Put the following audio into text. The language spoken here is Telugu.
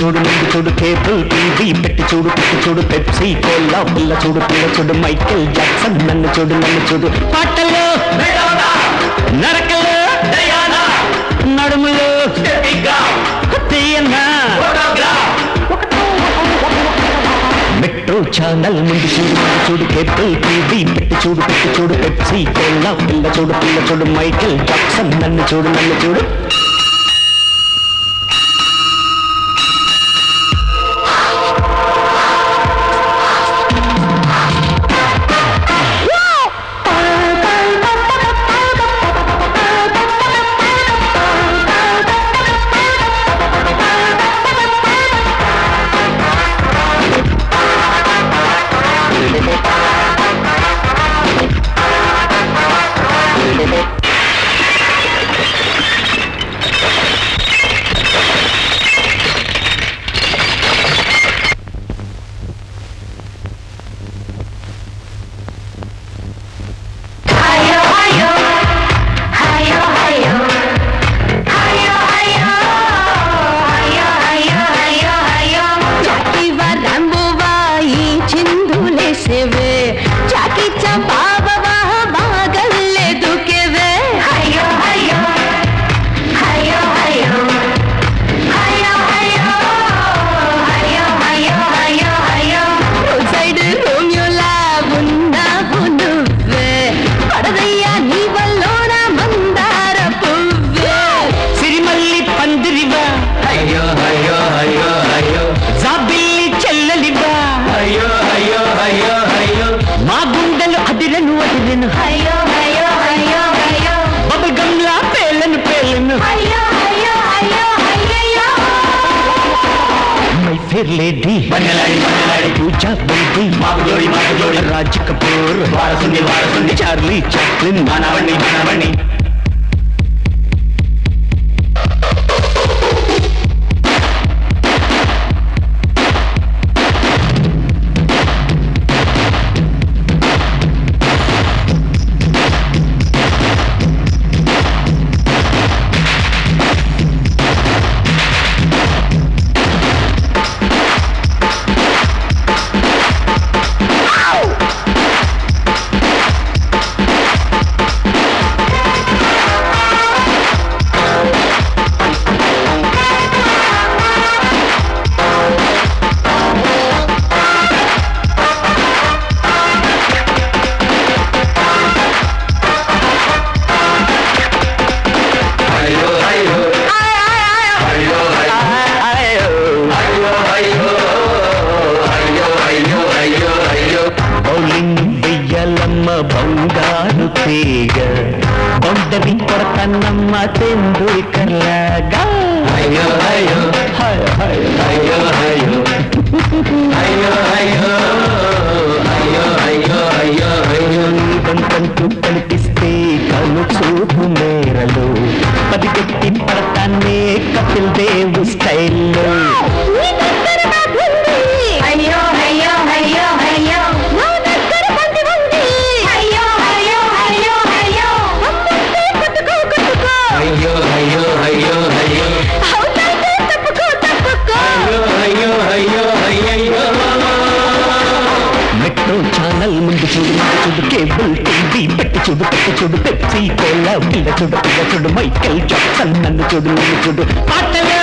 చూడు ముందు చూడు కేబుల్ టీవీ పెట్టి చూడు పెప్సీ కోలా పిల్ల చూడు మైకేల్ జాక్సన్ నన్ను చూడు పాటల్లో నరకల్లో నడుములో తీయన్నా మెట్రో ఛానల్ ముందు చూడు కేబుల్ టీవీ పెట్టి చూడు పెప్సీ కోలా పిల్ల చూడు మైకేల్ జాక్సన్ నన్ను చూడు लेडी पूजा baby Raj Kapoor Charlie Chaplin मानावणी బంగారు తీగ బౌండరీ కొడతన్నమ్మ తెందుల్కర్ లాగా అయ్యో అయ్యో అయ్యో అయ్యో అయ్యో అయ్యో అయ్యో అయ్యో అయ్యో అయ్యో బంతంటూ కనిపిస్తే కను చూపు మేరలు పదిగట్టి పడతానే కపిల్ దేవ్ స్టైల్లో అయ్యో అయ్యో అయ్యో అయ్యో అయ్యో అయ్యో అయ్యో అయ్యో అయ్యో అయ్యో అయ్యో మెట్రో ఛానల్ ముందు చూడు కేబుల్ టీవీ పెట్టి చూడు పెప్సీ కోలా పిల్ల చూడు మైకేల్ జాక్సన్ నన్ను చూడు పాటలు